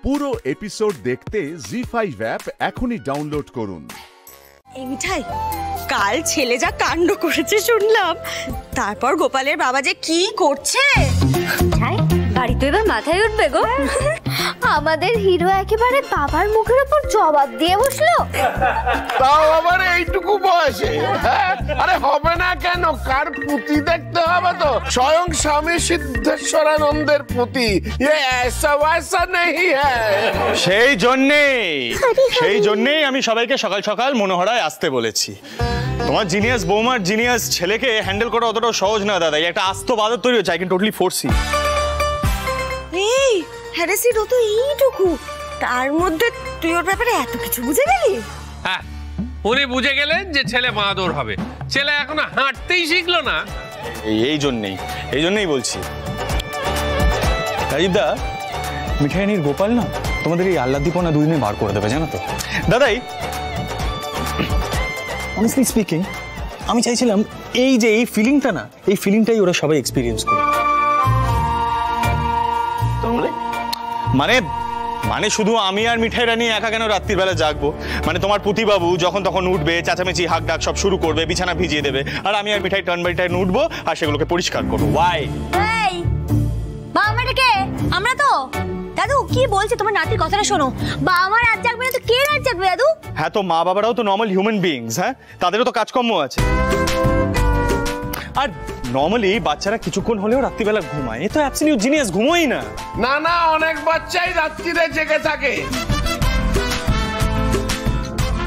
পুরো এপিসোড দেখতে জি5 অ্যাপ এখনই ডাউনলোড করুন। এই মিঠাই, কাল ছেলে যা কাণ্ড করেছে শুনলাম, তারপর গোপালের বাবা যে কি করছে। বাড়ি তো এবার মাথায় উঠবে গো। আমাদের হিরো একেবারে বাবার মুখের উপর জবাব দিয়ে বসলো। তাও আবার এইটুকু বয়সে। আরে হবে না কেন, কার পুঁতি দেখতে হবে তো, স্বয়ং স্বামী সিদ্ধেশ্বরানন্দের পুঁতি। ऐसा वैसा नहीं है। সেই জন্যেই আমি সবাইকে সকাল সকাল মনোহরায় আসতে বলেছি। তোমার জিনিয়াস বৌমার জিনিয়াস ছেলেকে হ্যান্ডেল করা অতটাও সহজ না দাদা। একটা আস্ত বাদর তৈরি হচ্ছে। I can totally foresee. এই হ্যারেসিড ও তো এইটুকু, তার মধ্যে তুই ওর ব্যাপারে এত কিছু বুঝে গেলি? হ্যাঁ, উনি বুঝে গেলেন যে ছেলে বাঁদর হবে। ছেলে এখনো হাঁটতেই শিখলো না। এই জন্যই বলছি। রাজীব দা, মিঠাইনির গোপাল না তোমাদের এই আহ্লাদীপনা দুদিনে বার করে দেবে, জানো তো দাদাই। অনেস্টলি স্পিকিং, আমি চাইছিলাম এই যে এই ফিলিংটা না, এই ফিলিংটাই ওরা সবাই এক্সপিরিয়েন্স করে। মানে শুধু আমি আর মিঠাই রানী একা কেন রাত্রির বেলা জাগবো? মানে তোমার পুতিবাবু যখন তখন উঠবে, চেঁচামেচি হাঁক ডাক সব শুরু করবে, বিছানা ভিজিয়ে দেবে, আর আমি আর মিঠাই টার্ন বাই টার্ন উঠবো আর সেগুলোকে পরিষ্কার করবো। ওয়াই? এই বাবা কে? আমরা তো। দাদু কি বলছে, তোমার নাতির কথাটা শোনো। বাবা রাত জাগবে না তো কে রাত জাগবে দাদু? হ্যাঁ, তো মা বাবারাও তো নর্মাল হিউম্যান বিইংস। হ্যাঁ, তাদেরও তো কাজকর্ম আছে। আর নর্মালি বাচ্চারা কিছুক্ষণ হলেও রাত্রিবেলা ঘুমায়। এ তো অ্যাবসলিউট জিনিয়াস, ঘুমোই না। না অনেক বাচ্চাই রাত্রিরে জেগে থাকে।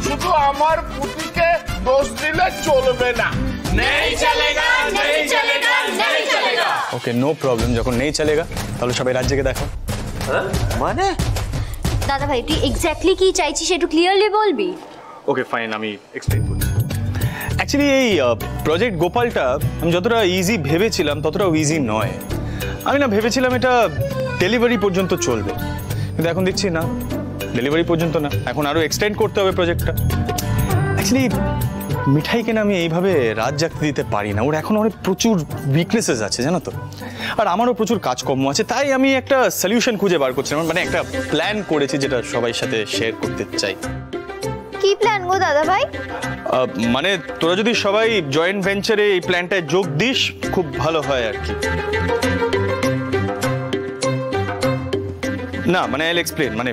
শুধু আমার পুতিকে দোষ দিলে চলবে না। নেই চলেগা, নেই চলেগা, নেই চলেগা। ওকে, নো প্রবলেম। যখন নেই চলেগা তাহলে সবাই রাত জেগে দেখো। মানে দাদা ভাই, তুই এক্স্যাক্টলি কি চাইছিস একটু ক্লিয়ারলি বলবি? ওকে ফাইন, আমি এক্সপ্লেইন করছি। অ্যাকচুয়ালি এই প্রজেক্ট গোপালটা আমি যতটা ইজি ভেবেছিলাম ততটাও ইজি নয়। আমি না ভেবেছিলাম এটা ডেলিভারি পর্যন্ত চলবে, কিন্তু এখন দেখছি না, ডেলিভারি পর্যন্ত না, এখন আরও এক্সটেন্ড করতে হবে প্রজেক্টটা। অ্যাকচুয়ালি মিঠাইকে না আমি এইভাবে রাত জাগতে দিতে পারি না। ওর এখন অনেক প্রচুর উইকনেসেস আছে, জানো তো। আর আমারও প্রচুর কাজকর্ম আছে, তাই আমি একটা সলিউশন খুঁজে বার করছিলাম। মানে একটা প্ল্যান করেছি যেটা সবাই সাথে শেয়ার করতে চাই। কি প্ল্যান গো দাদা ভাই? মানে তোরা যদি সবাই জয়েন্ট ভেঞ্চারে এই প্ল্যানটায় যোগ দিস খুব ভালো হয় আর কি। না মানে আইল এক্সপ্লেন। মানে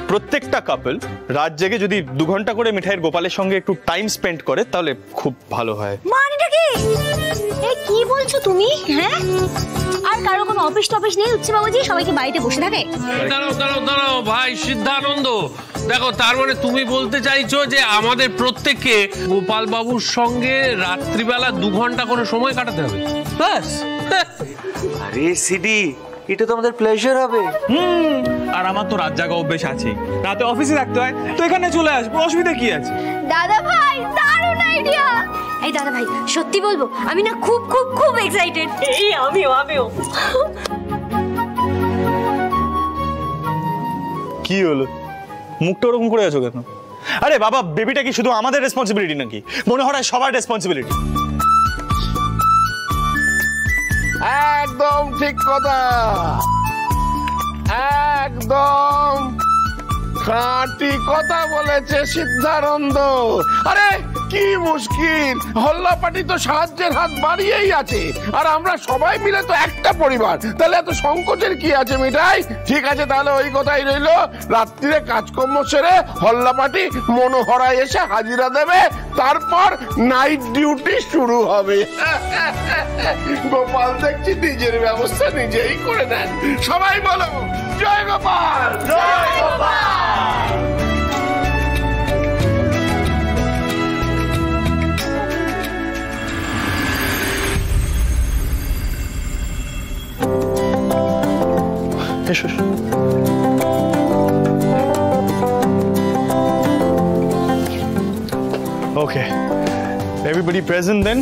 প্রত্যেকটা কাপল রাত জেগে যদি 2 ঘন্টা করে মিঠাইয়ের গোপালের সঙ্গে একটু টাইম স্পেন্ড করে তাহলে খুব ভালো হয়। মানেটা কি? এই কি বলছো তুমি? হ্যাঁ, আর কারো কোনো অফিস টফিস নেই? উচ্চ বাবুজি সবাইকে বাড়িতে বসে থাকে? দাঁড়াও ভাই সিদ্ধানন্দ, দেখো তার মানে তুমি বলতে চাইছো যে আমাদের প্রত্যেককে গোপাল বাবুর সঙ্গে রাত্রিবেলা 2 ঘন্টা করে সময় কাটাতে হবে, ব্যাস। আরে সিডি, এটা তো আমাদের প্লেজার হবে। আর আমার তো রাত জাগা অভ্যেস আছে, রাতে অফিসে থাকতে হয়, তো এখানে চলে আসবো, অসুবিধা কি আছে? দাদা ভাই দারুণ আইডিয়া। এই দাদা ভাই সত্যি বলবো, আমি না খুব খুব খুব এক্সাইটেড। এই আমিও। কি হলো, মুখটা ওরকম করে আছো কেন? আরে বাবা, বেবিটা কি শুধু আমাদের রেসপন্সিবিলিটি নাকি? মনে হয় সবার রেসপন্সিবিলিটি। একদম ঠিক কথা, একদম খাঁটি কথা বলেছে সিদ্ধানন্দ। আরে কি মুশকিল, হল্লাপাটি তো সাহায্যের হাত বাড়িয়েই আছে, আর আমরা সবাই মিলে তো একটা পরিবার, তাহলে এত সংকোচের কি আছে মিঠাই? ঠিক আছে, তাহলে ওই কথাই রইলো, রাত্রিরে কাজকর্ম সেরে হল্লাপাটি মনোহরায় এসে হাজিরা দেবে, তারপর নাইট ডিউটি শুরু হবে। গোপাল দেখছি নিজের ব্যবস্থা নিজেই করে নেন। সবাই বলো জয় গোপাল, জয় গোপাল। ওকে, এভরিবডি প্রেজেন্ট দেন।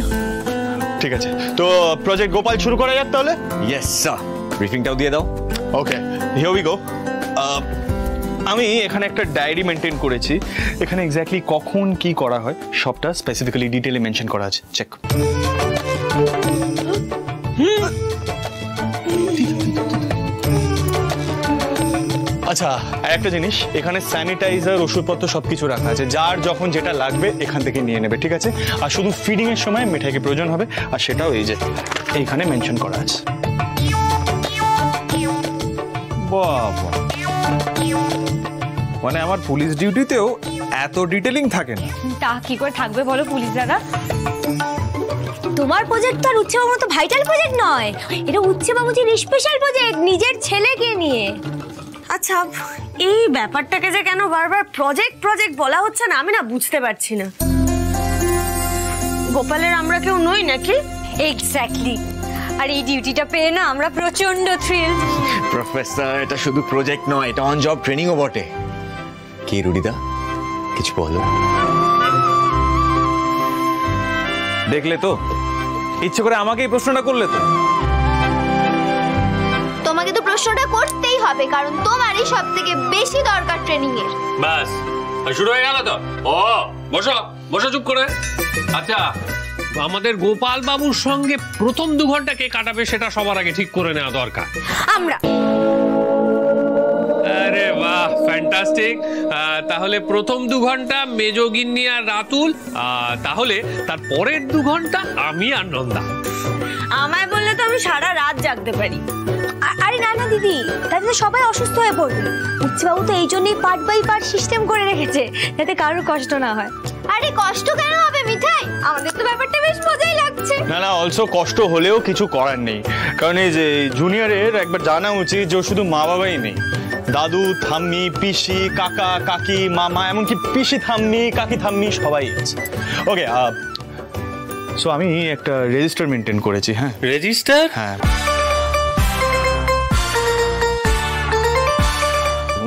ঠিক আছে, তো প্রজেক্ট গোপাল শুরু করা যাক তাহলে। ইয়েস স্যার, ব্রিফিংটাও দিয়ে দাও। ওকে, হিয়ার উই গো। আমি এখানে একটা ডায়েরি মেনটেন করেছি, এখানে এক্স্যাক্টলি কখন কি করা হয় সবটা স্পেসিফিক্যালি ডিটেইলে মেনশন করা আছে। চেক। আচ্ছা, আর একটা জিনিস, এখানে স্যানিটাইজার, ওষুধপত্র সবকিছু রাখা আছে, যার যখন যেটা লাগবে এখান থেকে নিয়ে নেবে, ঠিক আছে? আর শুধু ফিডিং এর সময় মিঠাইকে প্রয়োজন হবে, আর সেটাও এই যে এইখানে মেনশন করা আছে। বাবা, মানে আমার পুলিশ ডিউটিতেও এত ডিটেলিং থাকে না। তা কি করে থাকবে বলো পুলিশ দাদা? তোমার প্রজেক্ট তো আর উচ্চবাবুর মতো ভাইটাল প্রজেক্ট নয়, এটা উচ্চবাবুজির স্পেশাল প্রজেক্ট নিজের ছেলেকে নিয়ে। আচ্ছা, এই ব্যাপারটাকে যে কেন বারবার প্রজেক্ট প্রজেক্ট বলা হচ্ছে না, আমি না বুঝতে পারছি না। গোপালের আমরা কেউ নই নাকি? এক্স্যাক্টলি। আর এই ডিউটিটা পেয়ে না আমরা প্রচন্ড থ্রিল। প্রফেসর, এটা শুধু প্রজেক্ট নয়, এটা অন জব ট্রেনিংও বটে। কি রুডিদা, কিছু বলো। দেখলে তো, ইচ্ছে করে আমাকে এই প্রশ্নটা করলে তো। তোমাকে তো প্রশ্নটা করতেই হবে, কারণ তোমারই সব থেকে বেশি দরকার ট্রেনিং এর। বাস শুরু হয়ে গেল তো। ও বসো বসো চুপ করে। আচ্ছা, আমাদের গোপাল বাবুর সঙ্গে প্রথম 2 ঘন্টা কে কাটাবে সেটা সবার আগে ঠিক করে নেওয়া দরকার। আমরা। আরে বাহ, ফ্যান্টাস্টিক। তাহলে প্রথম 2 ঘন্টা মেজগিন্নি আর রাতুল, তাহলে তার পরের 2 ঘন্টা আমি আর নন্দা। আমায় বললে তো আমি সারা রাত জাগতে পারি। আরে না না দিদি, তাহলে সবাই অসুস্থ হয়ে পড়বে। উচ্চবাবু তো এই জন্যই পার্ট বাই পার্ট সিস্টেম করে রেখেছে, যাতে কারোর কষ্ট না হয়। আরে কষ্ট কেন হবে মিঠাই? আমাদের তো ব্যাপারটা বেশ মজাই লাগছে। না না, অলসো কষ্ট হলেও কিছু করার নেই, কারণ এই যে জুনিয়রের একবার জানা উচিত যে শুধু মা বাবাই নেই, দাদু, ঠাম্মি, পিসি, কাকা, কাকি, মামা, এমনকি পিসি ঠাম্মি, কাকি ঠাম্মি সবাই আছে। ওকে, সো আমি একটা রেজিস্টার মেনটেন করেছি। হ্যাঁ, রেজিস্টার? হ্যাঁ,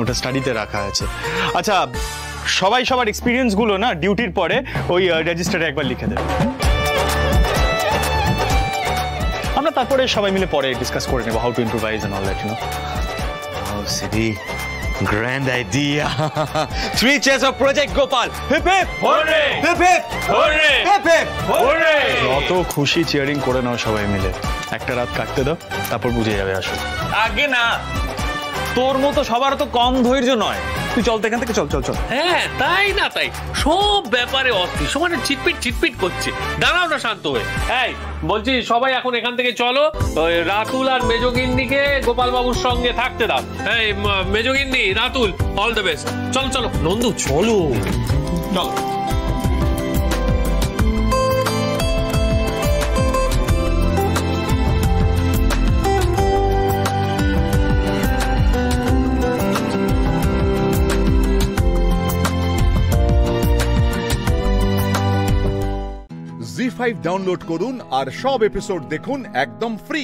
ওটা স্টাডিতে রাখা আছে। আচ্ছা, সবাই সবার এক্সপিরিয়েন্স গুলো না ডিউটির পরে ওই রেজিস্টারে একবার লিখে দেবে। আমরা তারপরে সবাই মিলে পরে ডিসকাস করে নেব how to improvise and all that, you know. Oh, Siddhi, grand idea. 3 cheers of Project Gopal. Hip hip. Hooray! Hip hip. Hooray! Hip hip. Hooray! যত খুশি চিয়ারিং করে নাও সবাই মিলে, একটা রাত কাটতে দাও, তারপর বুঝে যাবে আসলে। আগে না, তোর মতো সবার তো কম ধৈর্য নয়। তুই চল তো এখান থেকে, চল চল চল। হ্যাঁ, তাই না তাই সব ব্যাপারে অস্থির, সমানে চিটপিট চিটপিট করছে। দাঁড়াও না শান্ত হয়ে। এই বলছি, সবাই এখন এখান থেকে চলো, রাতুল আর মেজগিন্নিকে গোপাল বাবুর সঙ্গে থাকতে দাও। এই মেজগিন্নি, রাতুল, অল দ্য বেস্ট। চলো চলো নন্দু, চলো চলো। জি5 ডাউনলোড করুন আর সব এপিসোড দেখুন একদম ফ্রি।